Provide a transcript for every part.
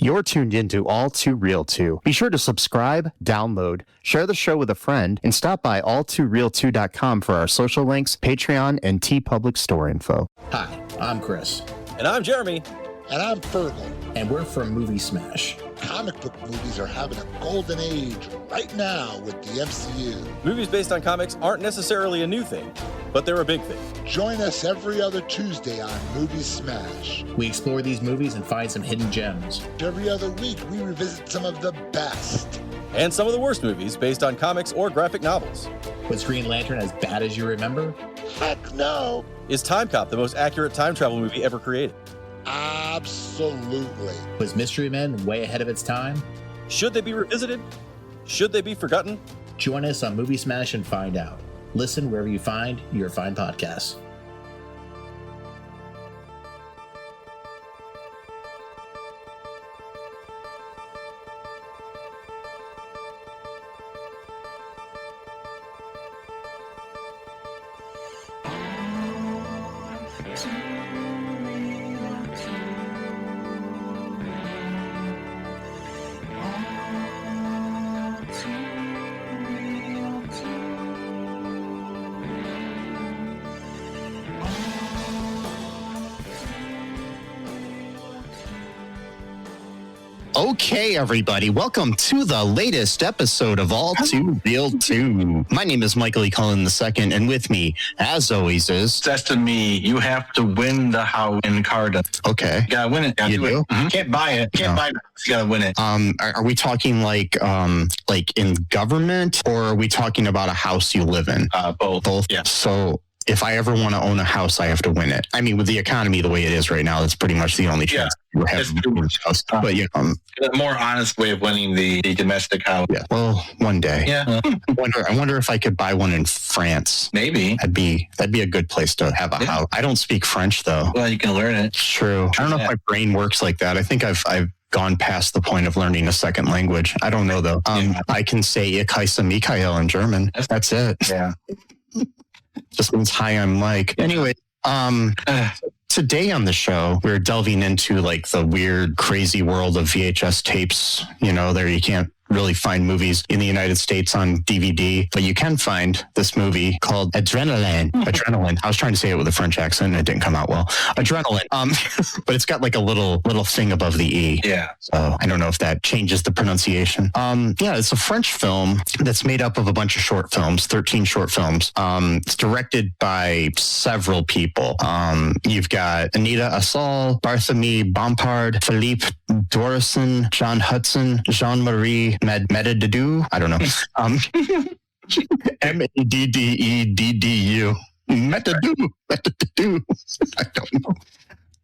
You're tuned into All Too Real 2. Be sure to subscribe, download, share the show with a friend, and stop by alltooreal2.com for our social links, Patreon, and TeePublic store info. Hi, I'm Chris. And I'm Jeremy. And I'm Fergal. And we're from Movie Smash. Comic book movies are having a golden age right now with the MCU. Movies based on comics aren't necessarily a new thing, but they're a big thing. Join us every other Tuesday on Movie Smash. We explore these movies and find some hidden gems. Every other week, we revisit some of the best. And some of the worst movies based on comics or graphic novels. Was Green Lantern as bad as you remember? Heck no! Is Time Cop the most accurate time travel movie ever created? Absolutely. Was Mystery Men way ahead of its time? Should they be revisited? Should they be forgotten? Join us on Movie Smash and find out. Listen wherever you find your fine podcasts. Okay, everybody, welcome to the latest episode of All Too Real 2. My name is Michael E. Cullen II, and with me, as always, is... Destiny, you have to win the house in Cardiff. Okay. You gotta win it. You do? It. Mm-hmm. Can't buy it. Can't buy it. You gotta win it. Are we talking like in government, or are we talking about a house you live in? Both. Both? Yeah. So... if I ever want to own a house, I have to win it. I mean, with the economy the way it is right now, that's pretty much the only chance you have to win a house. But yeah, a more honest way of winning the domestic house. Yeah. Well, one day. Yeah. I wonder if I could buy one in France. Maybe. That'd be a good place to have a house. I don't speak French though. Well, you can learn it. True. I don't know if my brain works like that. I think I've gone past the point of learning a second language. I don't know though. I can say Ich heiße Michael in German. That's it. Yeah. Just means hi, I'm Mike. Anyway, today on the show, we're delving into like the weird, crazy world of VHS tapes. You know, there you can't really find movies in the United States on DVD, but you can find this movie called Adrénaline. Adrénaline. I was trying to say it with a French accent and it didn't come out well. Adrénaline. But it's got like a little thing above the E. Yeah. So I don't know if that changes the pronunciation. Yeah, it's a French film that's made up of a bunch of short films, 13 short films. It's directed by several people. You've got Anita, Assal, Barthélémy, Bompard, Philippe Dorison, John Hudson, Jean-Marie Meddeddu. I don't know. Meddeddu. Meddeddu. I don't know.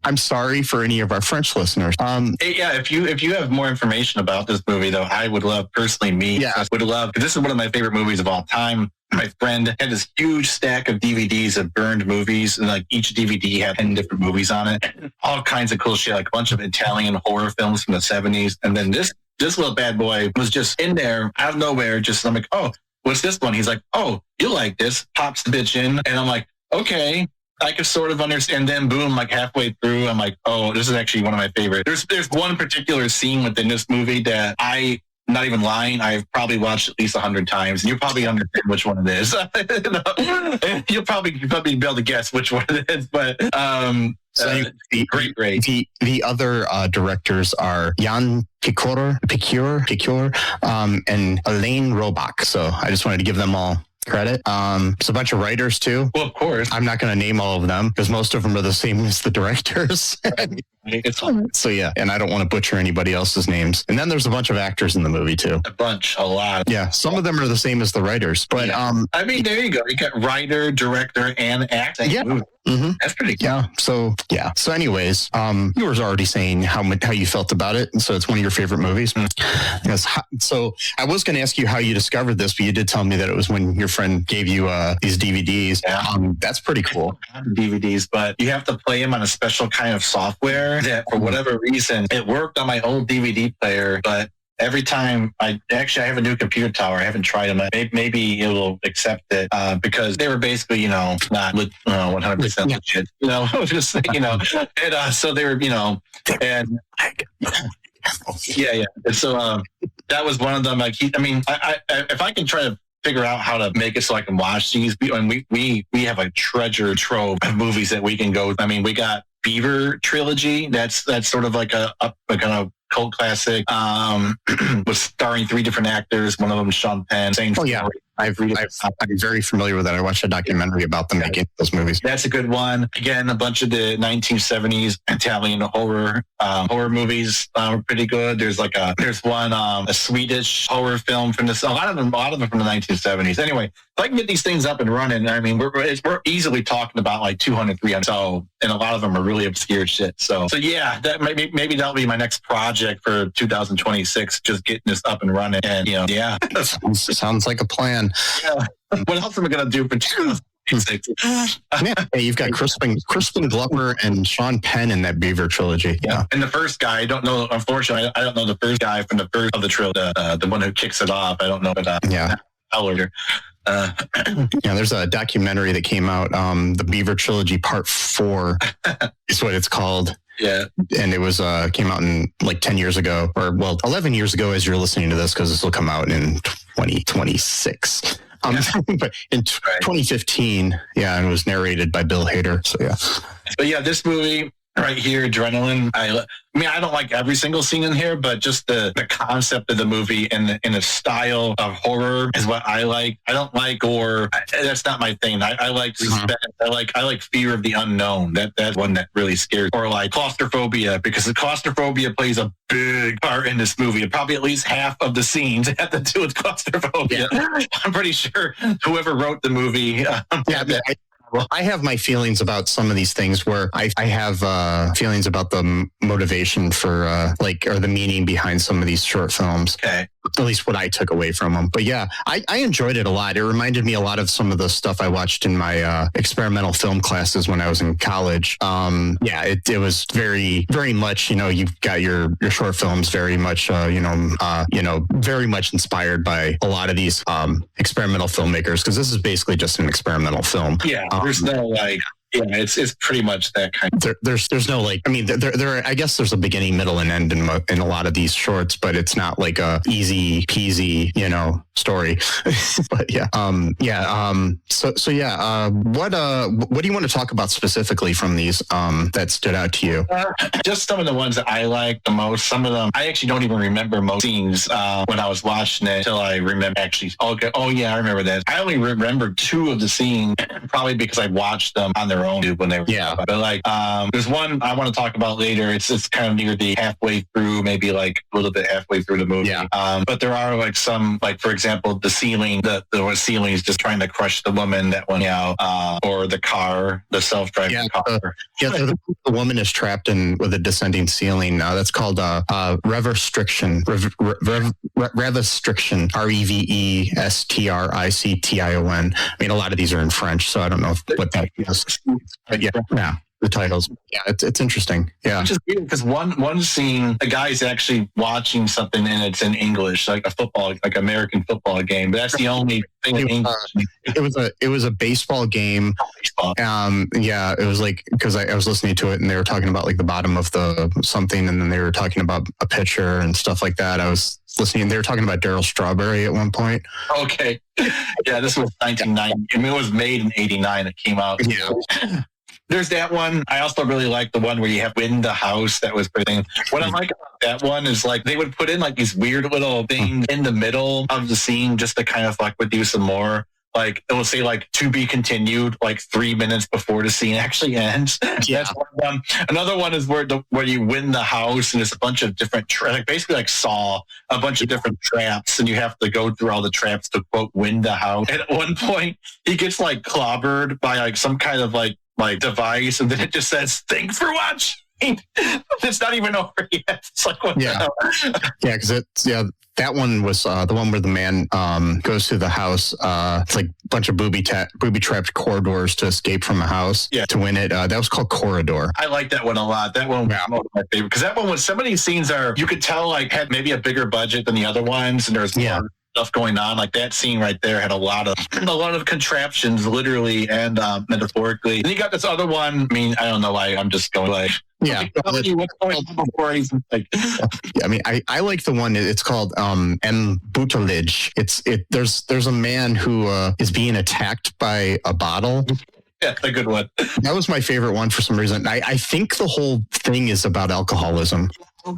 I'm sorry for any of our French listeners. Yeah, if you have more information about this movie, though, I would love, personally, would love, because this is one of my favorite movies of all time. My friend had this huge stack of DVDs of burned movies, and like each DVD had 10 different movies on it. All kinds of cool shit, like a bunch of Italian horror films from the 70s. And then this little bad boy was just in there out of nowhere. I'm like, oh, what's this one? He's like, oh, you like this? Pops the bitch in. And I'm like, okay, I can sort of understand. And then boom, like halfway through, I'm like, oh, this is actually one of my favorites. There's one particular scene within this movie that not even lying, I've probably watched at least 100 times, and you'll probably understand which one it is. You'll probably be able to guess which one it is. But great. The other directors are Jan Picure, and Elaine Robach. So I just wanted to give them all credit. It's a bunch of writers too. Well, of course. I'm not going to name all of them because most of them are the same as the directors. So yeah, and I don't want to butcher anybody else's names. And then there's a bunch of actors in the movie too. A lot. Yeah, some of them are the same as the writers. But I mean, there you go. You got writer, director, and actor. Yeah. Mm-hmm. That's pretty cool. Yeah. So anyways, you were already saying how you felt about it. And so it's one of your favorite movies. Yes. So I was going to ask you how you discovered this, but you did tell me that it was when your friend gave you these DVDs. Yeah. That's pretty cool. DVDs, but you have to play them on a special kind of software that for whatever reason, it worked on my old DVD player, but every time I have a new computer tower. I haven't tried them. Maybe it will accept it because they were basically, not 100% legit. Just and so they were, and Yeah. And so that was one of them. Like, I if I can try to figure out how to make it so I can watch these, and we have a treasure trove of movies that we can go. I mean, we got Beaver Trilogy. That's sort of like a kind of cult classic. Was starring 3 different actors. One of them, Sean Penn. Same story. Yeah. I'm very familiar with that. I watched a documentary about them making those movies. That's a good one. Again, a bunch of the 1970s Italian horror movies were pretty good. There's one a Swedish horror film from this. A lot of them from the 1970s. Anyway, if I can get these things up and running, I mean, we're easily talking about like 200, 300. So, and a lot of them are really obscure shit. So yeah, that maybe that'll be my next project for 2026. Just getting this up and running, and yeah, sounds like a plan. Yeah. What else am I gonna do for 2026? Hey, you've got Crispin Glover and Sean Penn in that Beaver Trilogy. Yeah. And the first guy, I don't know. Unfortunately, I don't know the first guy from the first of the trilogy. The one who kicks it off. I don't know. But Howler. There's a documentary that came out. The Beaver Trilogy Part 4 is what it's called. Yeah. And it was came out in like 10 years ago, or 11 years ago as you're listening to this, because this will come out in 2026. But in 2015, and it was narrated by Bill Hader. So yeah. But yeah, this movie right here, Adrénaline. I don't like every single scene in here, but just the concept of the movie and the style of horror is what I like. I don't like gore. That's not my thing. I like suspense. I like fear of the unknown. That's one that really scares. Or like claustrophobia, because the claustrophobia plays a big part in this movie. And probably at least half of the scenes have to do with claustrophobia. Yeah. I'm pretty sure whoever wrote the movie. I have my feelings about some of these things where I have feelings about the motivation for or the meaning behind some of these short films. Okay. At least what I took away from them. But yeah, I enjoyed it a lot. It reminded me a lot of some of the stuff I watched in my experimental film classes when I was in college. It was very, very much, you've got your short films very much, very much inspired by a lot of these experimental filmmakers, because this is basically just an experimental film. Yeah, there's no it's pretty much that kind of. There's no there I guess there's a beginning, middle, and end in a lot of these shorts, but it's not like a easy peasy story. But what do you want to talk about specifically from these that stood out to you? Just some of the ones that I like the most. Some of them I actually don't even remember most scenes when I was watching it until I remember actually. Okay, I remember that. I only remember 2 of the scenes, probably because I watched them on their own when they were but there's one I want to talk about later. It's kind of near the halfway through, maybe like a little bit halfway through the movie. But there are like some, like for example, the ceiling, the ceiling is just trying to crush the woman that went out, or the car, the self-driving car. The woman is trapped with a descending ceiling. That's called Revestriction. Revestriction. Revestriction. I mean, a lot of these are in French, so I don't know what that is. But the titles. Yeah, it's interesting. Yeah. Which is weird because one scene, a guy's actually watching something and it's in English, like American football game. But that's the only thing in English. It was a baseball game. It was like, because I was listening to it and they were talking about like the bottom of the something, and then they were talking about a pitcher and stuff like that. I was listening. They were talking about Darryl Strawberry at one point. Okay. Yeah, this was 1990. I mean, it was made in 89. It came out. Yeah. There's that one. I also really like the one where you have win the house. That was pretty. What I like about that one is like they would put in like these weird little things in the middle of the scene just to kind of like would do some more. Like it will say like to be continued like 3 minutes before the scene actually ends. Yeah. That's one of them. Another one is where you win the house and there's a bunch of different basically like Saw, a bunch of different traps, and you have to go through all the traps to quote win the house. And at one point he gets like clobbered by like some kind of like device, and then it just says thanks for watching. It's not even over yet. It's like what the hell? Because that one was the one where the man goes through the house. It's like a bunch of booby-trapped corridors to escape from a house to win it. That was called Corridor. I like that one a lot. That one was one of my favorite, because that one was, some of these scenes you could tell like had maybe a bigger budget than the other ones, and there's more stuff going on. Like that scene right there had a lot of contraptions, literally and metaphorically. And you got this other one. I mean, I don't know why I'm just going like. Yeah. What's going on before I even like. I mean, I like the one. It's called Embouteillage. There's a man who is being attacked by a bottle. Yeah, a good one. That was my favorite one for some reason. I think the whole thing is about alcoholism.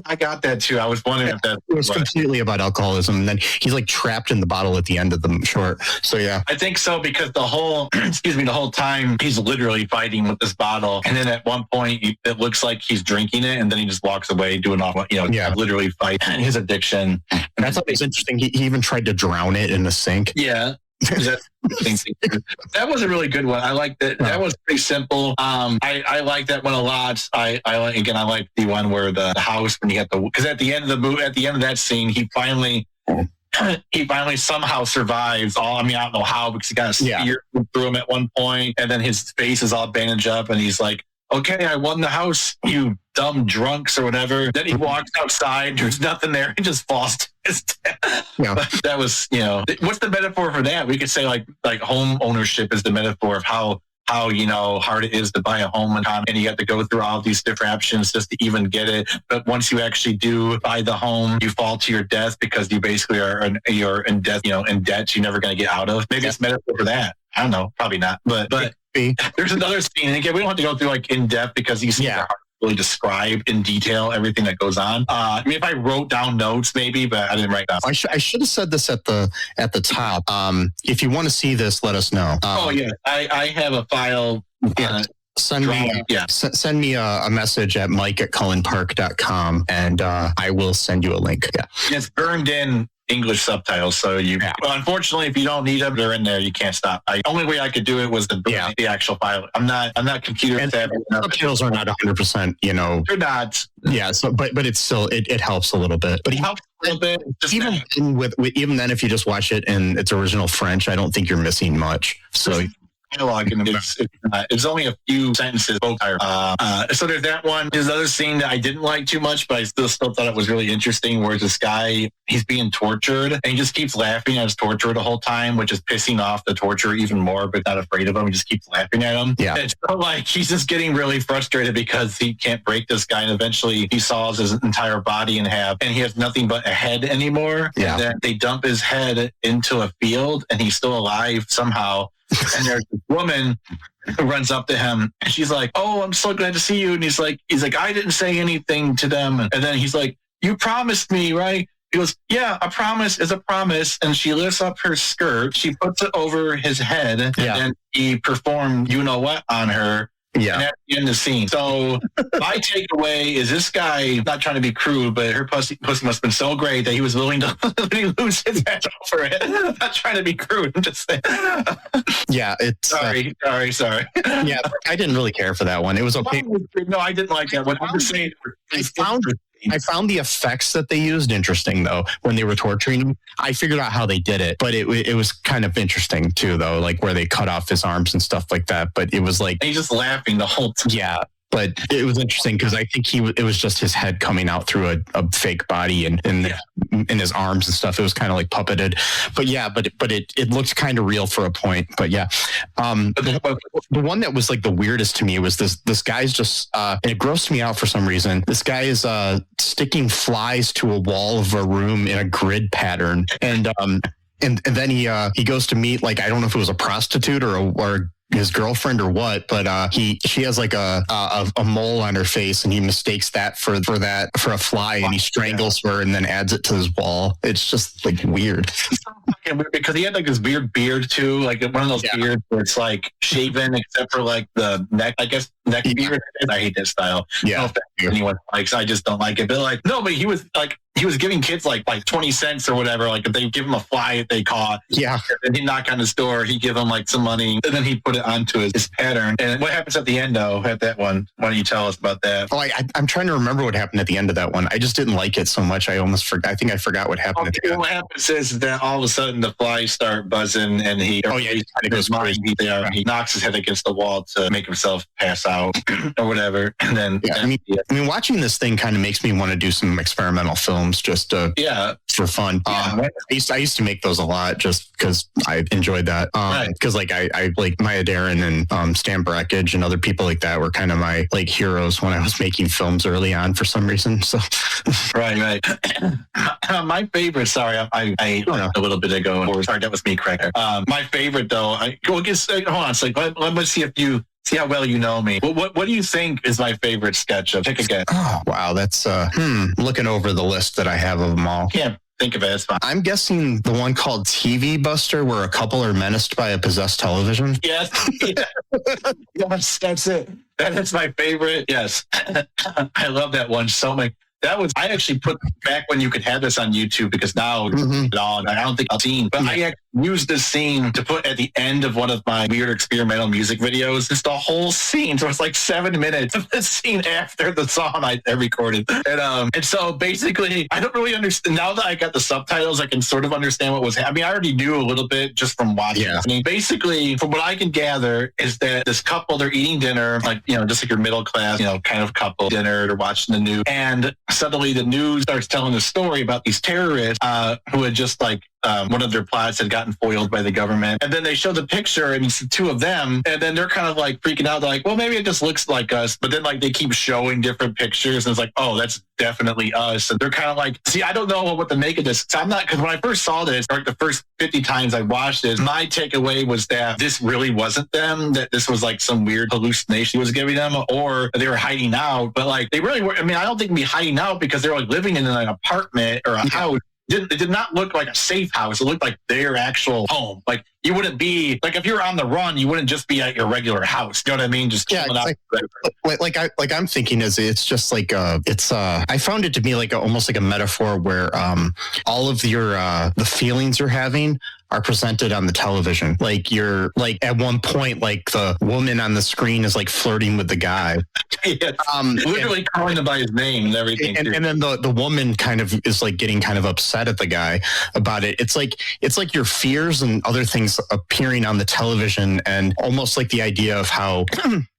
I got that too. I was wondering if that was completely about alcoholism. And then he's like trapped in the bottle at the end of the short. So yeah, I think so because the whole, the whole time he's literally fighting with this bottle. And then at one point it looks like he's drinking it and then he just walks away doing all, literally fight his addiction. And I thought it was interesting. He even tried to drown it in the sink. Yeah. That was a really good one. I like that. That was pretty simple. I like that one a lot. I like the one where the house when you got because at the end of the movie, at the end of that scene, he finally somehow survives. I don't know how because he got a spear through him at one point, and then his face is all bandaged up, and he's like, "Okay, I won the house, you dumb drunks," or whatever. Then he walks outside. There's nothing there. He just falls to his death. Yeah. But that was, what's the metaphor for that? We could say like home ownership is the metaphor of how hard it is to buy a home and you have to go through all these different options just to even get it. But once you actually do buy the home, you fall to your death because you basically you're in debt, in debt you're never going to get out of. Maybe it's metaphor for that. I don't know. Probably not. But there's another scene. And again, we don't have to go through like in depth because these scenes are hard to really describe in detail everything that goes on. If I wrote down notes, maybe, but I didn't write down. I should have said this at the top. If you want to see this, let us know. I have a file. Send me a message at mike@cullenpark.com and I will send you a link. Yeah. And it's burned in English subtitles, so well, unfortunately, if you don't need them, they're in there. You can't stop. Only way I could do it was the actual file. I'm not computer savvy. Subtitles are not 100%. They're not. Yeah. So, but it's still it helps a little bit. But it helps a little bit. Even then, if you just watch it in its original French, I don't think you're missing much. So. Dialogue and it's only a few sentences. So there's that one. There's another scene that I didn't like too much, but I still thought it was really interesting. Where this guy, he's being tortured, and he just keeps laughing at his torturer the whole time, which is pissing off the torturer even more. But not afraid of him, he just keeps laughing at him. Yeah, it's so like he's just getting really frustrated because he can't break this guy, and eventually he saws his entire body in half, and he has nothing but a head anymore. Yeah, and then they dump his head into a field, and he's still alive somehow. And there's this woman who runs up to him and she's like, "Oh, I'm so glad to see you." And he's like, "I didn't say anything to them." And then he's like, "You promised me, right?" He goes, "Yeah, a promise is a promise." And she lifts up her skirt. She puts it over his head. And then he performed you-know-what on her. Yeah. And that's the end of the scene. So my takeaway is this guy, not trying to be crude, but her pussy must have been so great that he was willing to lose his head for it. I'm not trying to be crude. I'm just saying. Yeah, it's... Sorry. Yeah, I didn't really care for that one. It was okay. No, I didn't like that one. I'm just saying... I found the effects that they used interesting, though, when they were torturing him. I figured out how they did it, but it was kind of interesting, too, though, like where they cut off his arms and stuff like that. But it was like... And he's just laughing the whole time. Yeah, but it was interesting because I think it was just his head coming out through a fake body and in his arms and stuff. It was kind of like puppeted. But yeah, but it looked kind of real for a point. But yeah. The one that was like the weirdest to me was this guy's just it grossed me out for some reason. This guy is sticking flies to a wall of a room in a grid pattern. And then he goes to meet, like, I don't know if it was a prostitute or his girlfriend or what, but she has like a mole on her face, and he mistakes that for a fly, and he strangles her and then adds it to his wall. It's just like weird. Because he had like this weird beard too, like one of those beards where it's like shaven except for like the neck, I guess neck beard. I hate that style. Yeah, anyone likes, I just don't like it. But like, no, but he was giving kids like 20 cents or whatever. Like if they give him a fly that they caught, and he'd knock on his door, he'd give him like some money, and then he'd put it onto his pattern. And what happens at the end though, at that one? Why don't you tell us about that? Oh, I'm trying to remember what happened at the end of that one. I just didn't like it so much. I almost forgot. I think I forgot what happened at the end. What happens is that all of a sudden the flies start buzzing, and he knocks his head against the wall to make himself pass out or whatever. And then I mean, watching this thing kind of makes me want to do some experimental film films just for fun. I used to make those a lot just because I enjoyed that. Because like I like Maya Deren and Stan Brakhage and other people like that were kind of my like heroes when I was making films early on for some reason. So right. My favorite. Sorry, I a little bit ago. Sorry, that was me, correct. My favorite though. Hold on. So let me see if you. See how well you know me. What do you think is my favorite sketch of? Pick again. Oh, wow. That's looking over the list that I have of them all. Can't think of it. It's fine. I'm guessing the one called TV Buster, where a couple are menaced by a possessed television. Yes. Yes, that's it. That is my favorite. Yes. I love that one so much. I actually put back when you could have this on YouTube because now I don't think I've seen, but I used this scene to put at the end of one of my weird experimental music videos. It's the whole scene. So it's like 7 minutes of the scene after the song I recorded. And so basically I don't really understand. Now that I got the subtitles, I can sort of understand what was happening. I mean, I already knew a little bit just from watching. Yeah. I mean, basically from what I can gather is that this couple, they're eating dinner, like, just like your middle class, kind of couple dinner, they're watching the news. And suddenly the news starts telling a story about these terrorists who had just like one of their plots had gotten foiled by the government. And then they show the picture and it's the two of them. And then they're kind of like freaking out. They're like, well, maybe it just looks like us. But then like they keep showing different pictures and it's like, oh, that's definitely us. And they're kind of like, see, I don't know what to make of this. So because when I first saw this, or the first 50 times I watched this, my takeaway was that this really wasn't them, that this was like some weird hallucination he was giving them, or they were hiding out. But like they really were. I mean, I don't think they'd be hiding out because they were like living in an apartment or a house. It did not look like a safe house. It looked like their actual home. Like you wouldn't be like if you're on the run, you wouldn't just be at your regular house. You know what I mean? Just chilling out. Like I'm thinking is it's just like I found it to be like almost like a metaphor where all of your the feelings you're having are presented on the television. Like you're like at one point, like the woman on the screen is like flirting with the guy. Yeah, literally calling him by his name and everything. And then the woman kind of is like getting kind of upset at the guy about it. It's like your fears and other things appearing on the television, and almost like the idea of how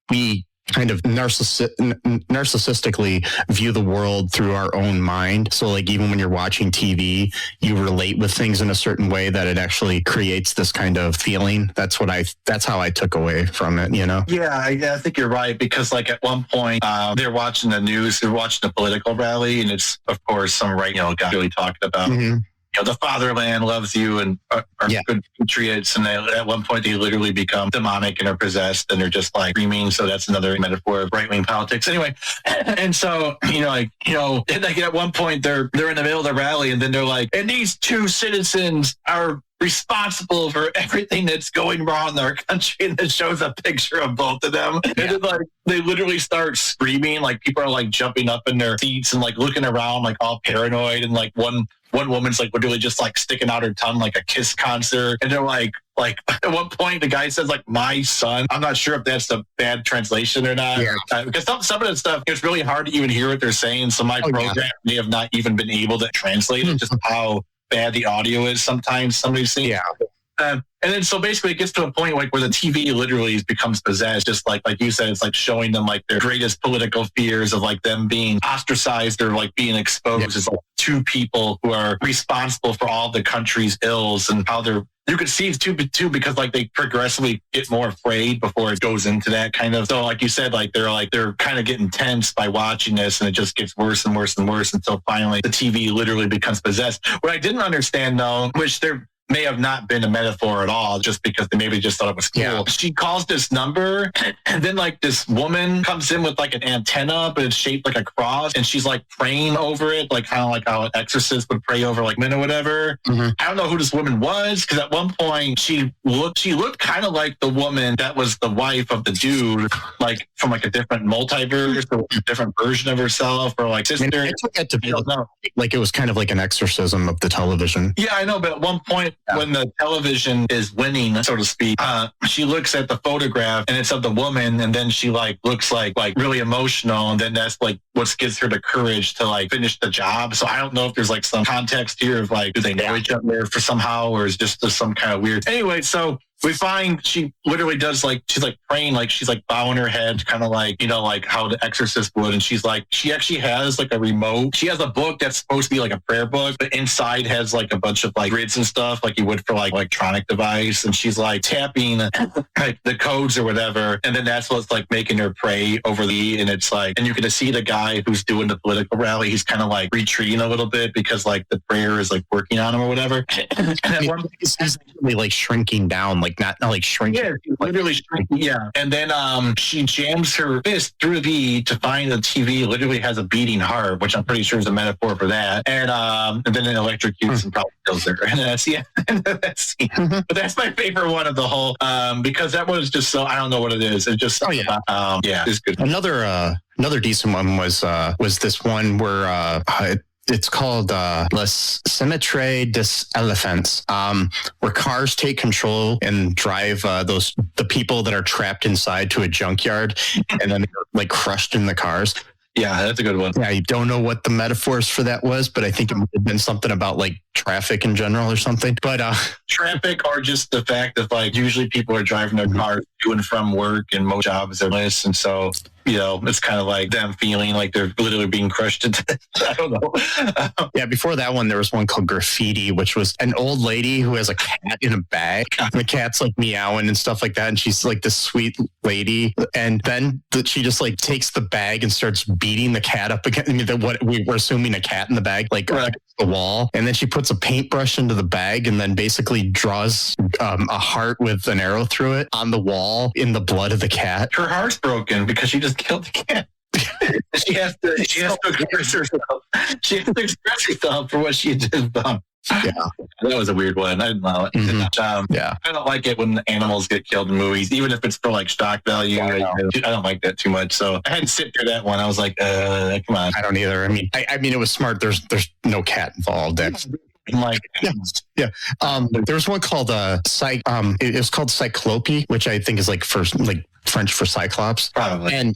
we kind of narcissistically view the world through our own mind. So like even when you're watching TV, you relate with things in a certain way that it actually creates this kind of feeling. That's how I took away from it, Yeah, I think you're right, because like at one point they're watching the news, they're watching a political rally, and it's of course some guy really talking about the fatherland loves you and are good patriots. And at one point they literally become demonic and are possessed and they're just like screaming. So that's another metaphor of right-wing politics. Anyway, and so, like at one point they're in the middle of the rally and then they're like, and these two citizens are responsible for everything that's going wrong in our country, and it shows a picture of both of them. And then, like they literally start screaming, like people are like jumping up in their seats and like looking around like all paranoid, and like one woman's like literally just like sticking out her tongue like a Kiss concert, and they're like at one point the guy says like my son. I'm not sure if that's a bad translation or not, because some of that stuff, it's really hard to even hear what they're saying, so my program may have not even been able to translate it, just how bad the audio is sometimes. Somebody's saying, and then so basically it gets to a point like where the TV literally becomes possessed, just like you said. It's like showing them like their greatest political fears of like them being ostracized or like being exposed as like two people who are responsible for all the country's ills, and how you could see it's too because like they progressively get more afraid before it goes into that kind of. So like you said, like they're kind of getting tense by watching this, and it just gets worse and worse and worse until finally the TV literally becomes possessed. What I didn't understand though, which there may have not been a metaphor at all, just because they maybe just thought it was cool. Yeah. She calls this number, and then like this woman comes in with like an antenna, but it's shaped like a cross, and she's like praying over it, like kind of like how an exorcist would pray over like men or whatever. I don't know who this woman was, because at one point she looked kind of like the woman that was the wife of the dude, like from like a different multiverse or a different version of herself, or like sister. I took that to be like it was kind of like an exorcism of the television. Yeah, I know, but at one point, when the television is winning, so to speak, she looks at the photograph and it's of the woman, and then she like looks like really emotional, and then that's like what gives her the courage to like finish the job. So I don't know if there's like some context here of like, do they know each other for somehow, or is just some kind of weird. Anyway, so we find she literally does like, she's like praying, like she's like bowing her head, kind of like, you know, like how the exorcist would. And she's like, she actually has like a remote. She has a book that's supposed to be like a prayer book, but inside has like a bunch of like grids and stuff like you would for like electronic device. And she's like tapping like the codes or whatever. And then that's what's like making her pray over and it's like, and you can see the guy who's doing the political rally. He's kind of like retreating a little bit because like the prayer is like working on him or whatever. And that one, he's actually like shrinking down, like not like shrinking. Yeah, literally shrinking. Yeah. And then she jams her fist through the to find the TV literally has a beating heart, which I'm pretty sure is a metaphor for that. And then it electrocutes and probably kills her. And that's the end of that scene. But that's my favorite one of the whole because that one is just so, I don't know what it is. It just yeah, it's good. Another decent one was this one where it's called Les Symmetries des Elephants, where cars take control and drive the people that are trapped inside to a junkyard, and then they're like crushed in the cars. Yeah, that's a good one. Yeah, I don't know what the metaphors for that was, but I think it might have been something about like traffic in general or something. But traffic, or just the fact that like usually people are driving their cars to and from work, and most jobs are less, and so you know it's kind of like them feeling like they're literally being crushed to death. I don't know. Yeah, before that one, there was one called Graffiti, which was an old lady who has a cat in a bag. And the cat's like meowing and stuff like that, and she's like this sweet lady, and then she just like takes the bag and starts beating the cat up against. I mean, what we were assuming a cat in the bag, like against the wall, and then she puts a paintbrush into the bag and then basically draws a heart with an arrow through it on the wall in the blood of the cat. Her heart's broken because she just killed the cat. she has to express herself. She has to express herself for what she did. Yeah, that was a weird one. I didn't know it. Yeah, I don't like it when animals get killed in movies, even if it's for like stock value. I don't like that too much. So I had to sit through that one. I was like, come on. I don't either. I mean, it was smart. There's no cat involved. I'm like, yeah. There was one called it was called Cyclops, which I think is like French for Cyclops. Probably. And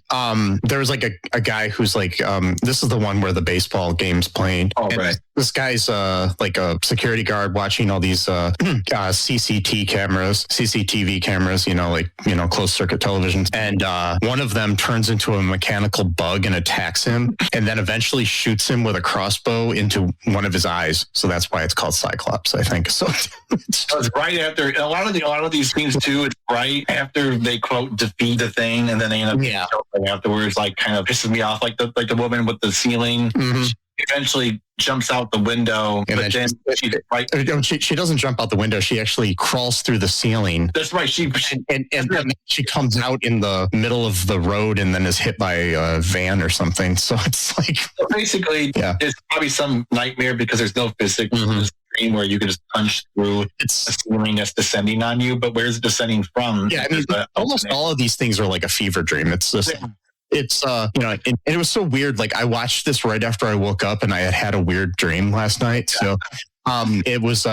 there was like a guy who's like, this is the one where the baseball game's playing. Oh, right. This guy's like a security guard watching all these CCTV cameras, closed circuit televisions. And one of them turns into a mechanical bug and attacks him, and then eventually shoots him with a crossbow into one of his eyes. So that's why it's called Cyclops, I think. So it's right after a lot of these things too. It's right after they quote defeat the thing, and then they end up getting killed afterwards. Like, kind of pisses me off. Like the woman with the ceiling. Mm-hmm. She eventually jumps out the window, and but then she's right. She doesn't jump out the window. She actually crawls through the ceiling. That's right. And then she comes out in the middle of the road and then is hit by a van or something. So it's like basically, it's probably some nightmare because there's no physics. Mm-hmm. Where you can just punch through a ceiling that's descending on you, but where's it descending from? Yeah, I mean, almost all of these things are like a fever dream. It's just, it's and it was so weird. Like, I watched this right after I woke up, and I had a weird dream last night. So it was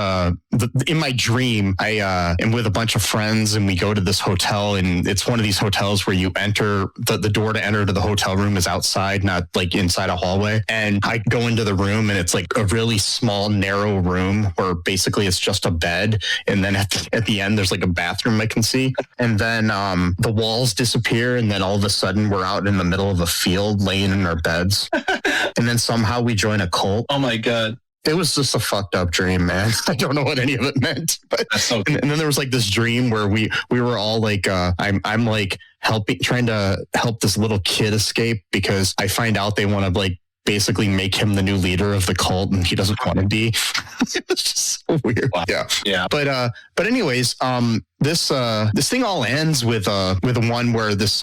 in my dream, I am with a bunch of friends, and we go to this hotel, and it's one of these hotels where you enter the door to enter to the hotel room is outside, not like inside a hallway. And I go into the room, and it's like a really small, narrow room where basically it's just a bed, and then at the end there's like a bathroom I can see, and then the walls disappear, and then all of a sudden we're out in the middle of a field laying in our beds, and then somehow we join a cult. Oh my god. It was just a fucked up dream, man. I don't know what any of it meant. But, and then there was like this dream where we were all like, I'm like trying to help this little kid escape because I find out they want to like basically make him the new leader of the cult, and he doesn't want to be. It's just so weird. Wow. Yeah. But anyways, this thing all ends with one where this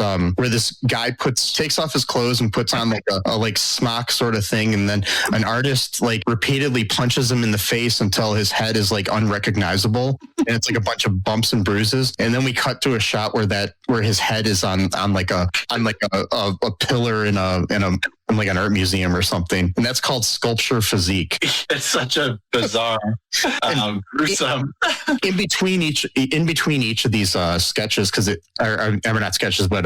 guy takes off his clothes and puts on like a like smock sort of thing, and then an artist like repeatedly punches him in the face until his head is like unrecognizable, and it's like a bunch of bumps and bruises. And then we cut to a shot where his head is on like a pillar in a like an art museum or something, and that's called Sculpture Physique. It's such a bizarre, gruesome. In between each of these sketches, because or not sketches, but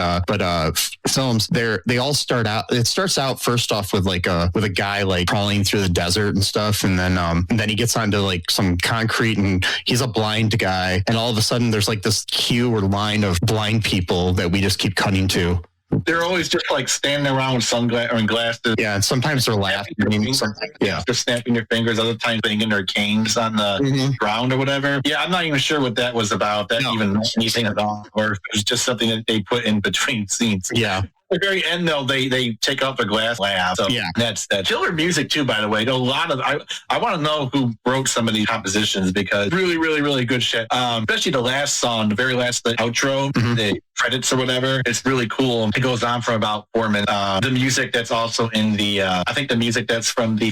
films, they all start out. It starts out first off with a guy like crawling through the desert and stuff, and then he gets onto like some concrete, and he's a blind guy, and all of a sudden there's like this queue or line of blind people that we just keep cutting to. They're always just like standing around with sunglasses or glasses. Yeah, and sometimes they're laughing. Just snapping their fingers. Other times banging their canes on the ground or whatever. Yeah, I'm not even sure what that was about. That even anything at all, or it was just something that they put in between scenes. Yeah. At the very end, though, they take off their glass lab. So that's that. Killer music too, by the way. A lot of I want to know who wrote some of these compositions, because really, really, really good shit. Especially the last song, the very last outro, the credits or whatever. It's really cool. It goes on for about 4 minutes. The music that's also in the I think the music that's from the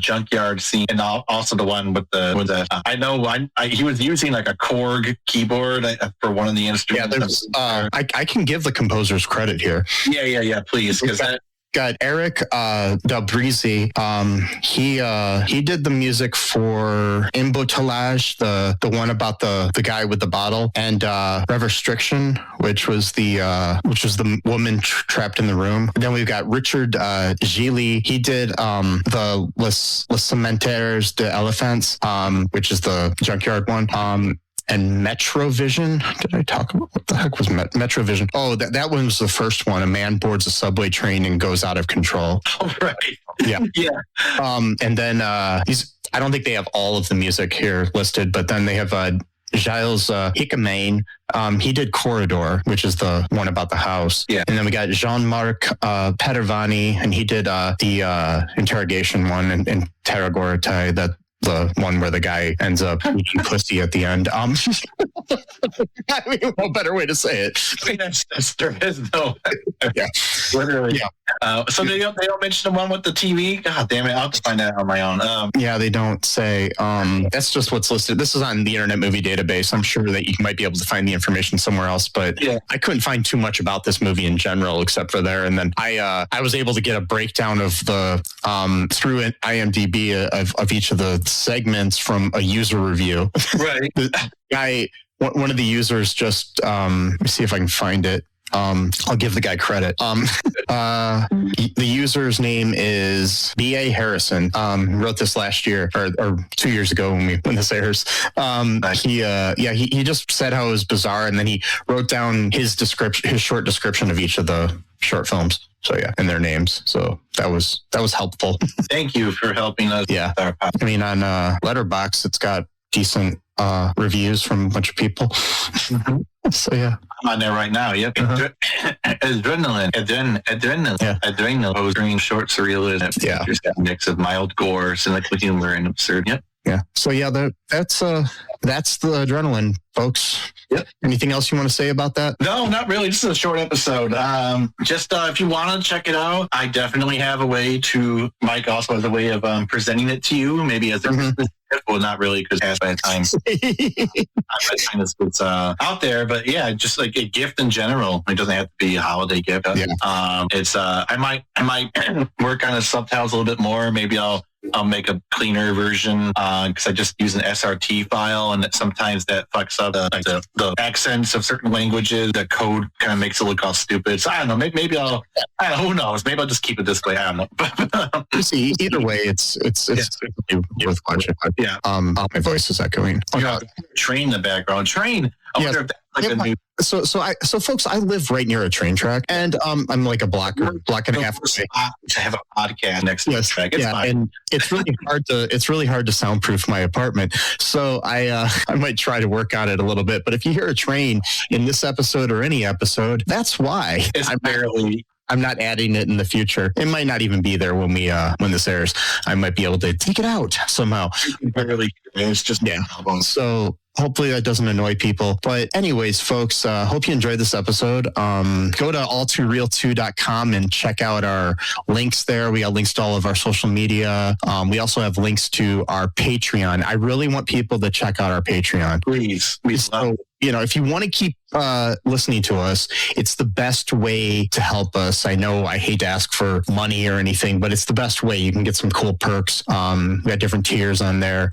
junkyard scene, and also the one with the I know he was using like a Korg keyboard for one of the instruments. Yeah, I can give the composers credit here. Yeah, please. Because got Eric Dalbrizi. He did the music for Embouteillage, the one about the guy with the bottle, and Revestriction, which was the woman trapped in the room. And then we've got Richard Gili. He did the Les Cementaires de Elephants, which is the junkyard one. And Metrovision. Did I talk about what the heck was Metrovision? Oh, that one was the first one. A man boards a subway train and goes out of control. Oh, right. Yeah. And then I don't think they have all of the music here listed, but then they have Giles Hickemain. He did Corridor, which is the one about the house. Yeah. And then we got Jean-Marc Pedervani, and he did the Interrogation one and Interrogation, the one where the guy ends up eating pussy at the end. I mean, no better way to say it. There is no. Yeah. Literally. Yeah. So they don't mention the one with the TV? God damn it. I'll have to find that on my own. Yeah, they don't say. That's just what's listed. This is on the Internet Movie Database. I'm sure that you might be able to find the information somewhere else, but I couldn't find too much about this movie in general except for there. And then I was able to get a breakdown of the through IMDb of each of the segments from a user review. Right. The guy, one of the users just let me see if I can find it. I'll give the guy credit. The user's name is B.A. Harrison. Wrote this last year or 2 years ago when this airs. He just said how it was bizarre, and then he wrote down his short description of each of the short films. So and their names. So that was helpful. Thank you for helping us. Yeah. I mean, on Letterboxd, it's got decent reviews from a bunch of people. So I'm on there right now. Yep. Adrenaline. Adrenaline. Green short surrealism. Yeah. Just got a mix of mild gore, cynical humor, and absurd. Yep. Yeah. So that's the Adrenaline, folks. Yep. Anything else you want to say about that? No, not really. Just a short episode. If you want to check it out, I definitely have a way to. Mike also has a way of presenting it to you, maybe as a well, not really, because past by the time it's out there. But just like a gift in general. It doesn't have to be a holiday gift. It's I might work on the subtitles a little bit more. Maybe I'll make a cleaner version because I just use an SRT file, and sometimes that fucks up the accents of certain languages. The code kind of makes it look all stupid. So I don't know. Maybe I'll. I don't know, who knows? Maybe I'll just keep it this way. I don't know. See, either way, it's worth watching. Yeah. My voice is echoing. Train in the background. Train. So folks, I live right near a train track, and I'm like a block and a half away. To have a podcast next to the track. It's fine. And it's really hard to soundproof my apartment. So I might try to work on it a little bit. But if you hear a train in this episode or any episode, that's why. I'm not adding it in the future. It might not even be there when this airs. I might be able to take it out somehow. It's just So hopefully that doesn't annoy people. But anyways, folks, hope you enjoyed this episode. Go to alltooreal2.com and check out our links there. We got links to all of our social media. We also have links to our Patreon. I really want people to check out our Patreon. Please. if you want to keep listening to us, it's the best way to help us. I know I hate to ask for money or anything, but it's the best way. You can get some cool perks. We got different tiers on there.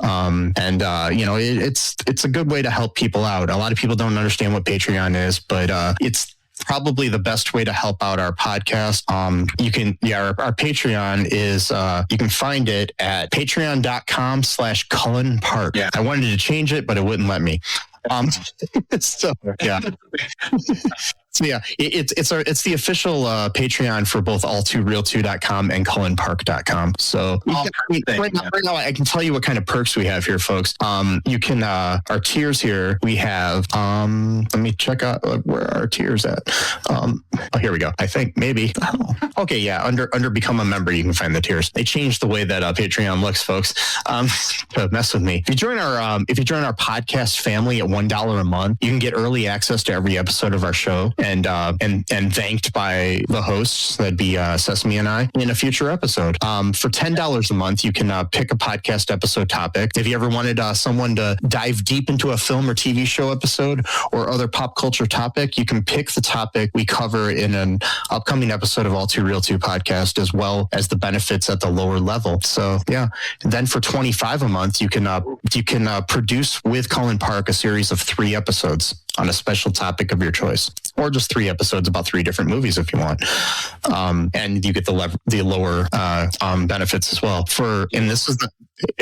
It's a good way to help people out. A lot of people don't understand what Patreon is, but it's probably the best way to help out our podcast. Our Patreon is, you can find it at patreon.com/Cullen Park. Yeah. I wanted to change it, but it wouldn't let me. So it's the official Patreon for both all2real2.com and cullenpark.com. So right now I can tell you what kind of perks we have here, folks. You can our tiers here. We have let me check out where are our tiers at. Here we go. I think maybe. Okay, yeah. Under become a member, you can find the tiers. They changed the way that Patreon looks, folks. To mess with me. If you join our podcast family at $1 a month, you can get early access to every episode of our show and thanked by the hosts. That'd be Sesame and I in a future episode. For $10 a month, you can pick a podcast episode topic. If you ever wanted someone to dive deep into a film or TV show episode or other pop culture topic, you can pick the topic we cover in an upcoming episode of All Too Real 2 podcast, as well as the benefits at the lower level. So yeah. And then for $25 a month, you can produce with Cullen Park a series of 3 episodes on a special topic of your choice, or just 3 episodes about 3 different movies if you want. And you get the lower benefits as well.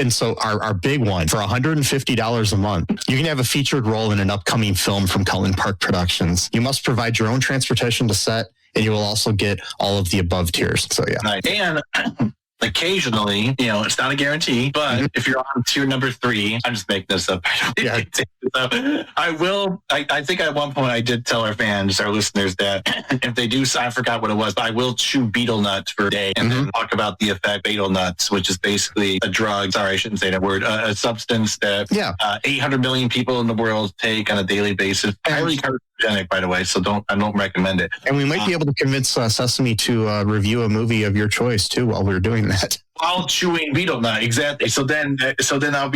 So our big one, for $150 a month, you can have a featured role in an upcoming film from Cullen Park Productions. You must provide your own transportation to set, and you will also get all of the above tiers. So yeah. Nice. And occasionally, it's not a guarantee, but if you're on tier number 3, I'm just making this up. I think at one point I did tell our fans, our listeners, that if they do, I forgot what it was, but I will chew beetle nuts for a day and then talk about the effect beetle nuts, which is basically a drug. Sorry, I shouldn't say that word. A substance that 800 million people in the world take on a daily basis. Highly carcinogenic, by the way, so I don't recommend it. And we might be able to convince Sesame to review a movie of your choice too while we're doing that. While chewing beetle nut, exactly. So then I'll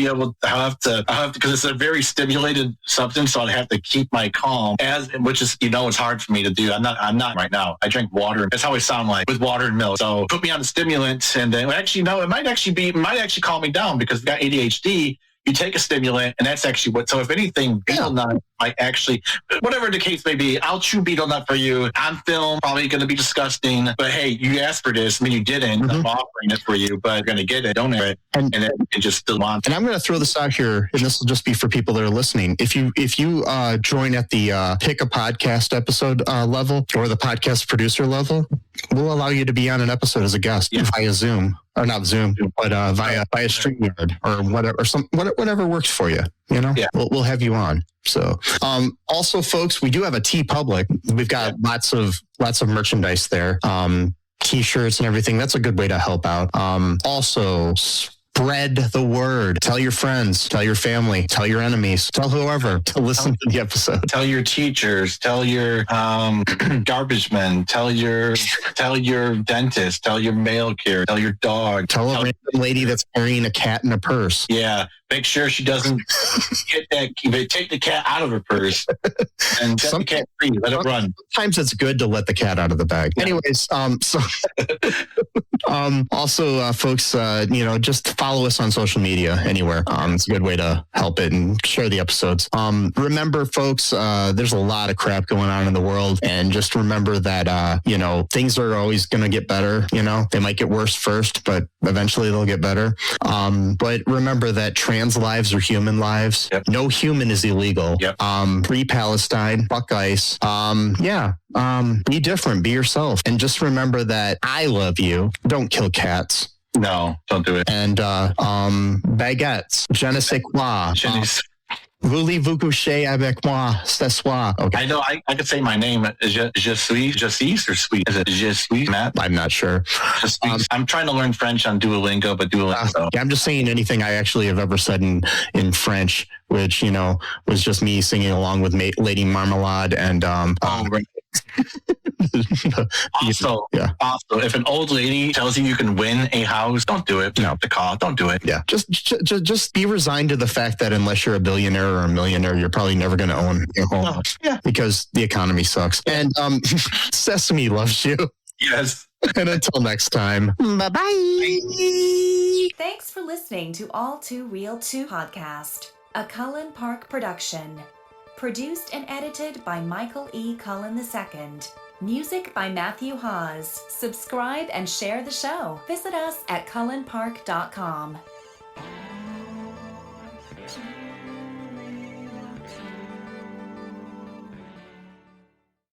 have to because it's a very stimulated substance, so I'd have to keep my calm, which is it's hard for me to do. I'm not right now. I drink water. That's how I sound like, with water and milk. So put me on a stimulant, and then it might actually calm me down, because I've got ADHD. You take a stimulant, and that's actually so if anything, beetle nut might actually, whatever the case may be, I'll chew beetle nut for you on film. Probably going to be disgusting, but hey, you asked for this, I mean, you didn't. I'm offering it for you, but you're going to get it, don't it? And then you just still want it. And I'm going to throw this out here, and this will just be for people that are listening. If you join at the pick a podcast episode level, or the podcast producer level, we'll allow you to be on an episode as a guest via Zoom. Or not Zoom, but via StreamYard or whatever works for you. We'll have you on. So, also, folks, we do have a TeePublic. We've got lots of merchandise there, T-shirts and everything. That's a good way to help out. Also, spread the word. Tell your friends, tell your family, tell your enemies, tell whoever to listen to the episode. Tell your teachers, tell your garbage men, tell your dentist, tell your mail carrier, tell your dog. Tell a random lady that's carrying a cat in a purse. Yeah. Make sure she doesn't take the cat out of her purse and set the cat free. Let it run. Sometimes it's good to let the cat out of the bag. Yeah. Anyways, also, folks, just follow us on social media anywhere. It's a good way to help it and share the episodes. Remember, folks, there's a lot of crap going on in the world, and just remember that things are always going to get better. They might get worse first, but eventually they'll get better. But remember that trans lives are human lives. Yep. No human is illegal. Yep. Free Palestine. Fuck ICE. Be different. Be yourself. And just remember that I love you. Don't kill cats. No, don't do it. And baguettes. Je ne sais quoi. Voulez-vous coucher avec moi ce soir? Okay. I know I could say my name. Je suis or sweet? Is it je suis, Matt? I'm not sure. I'm trying to learn French on Duolingo, but Duolingo. I'm just saying anything I actually have ever said in French, which, was just me singing along with Lady Marmalade and... right. Also, if an old lady tells you can win a house, don't do it. No, the call, don't do it. Yeah, just be resigned to the fact that unless you're a billionaire or a millionaire, you're probably never going to own a home. Yeah, because the economy sucks. And Sesame loves you. Yes. And until next time, bye-bye. Thanks for listening to All Too Real 2 podcast, a Cullen Park production. Produced and edited by Michael E. Cullen II. Music by Matthew Hawes. Subscribe and share the show. Visit us at cullenpark.com.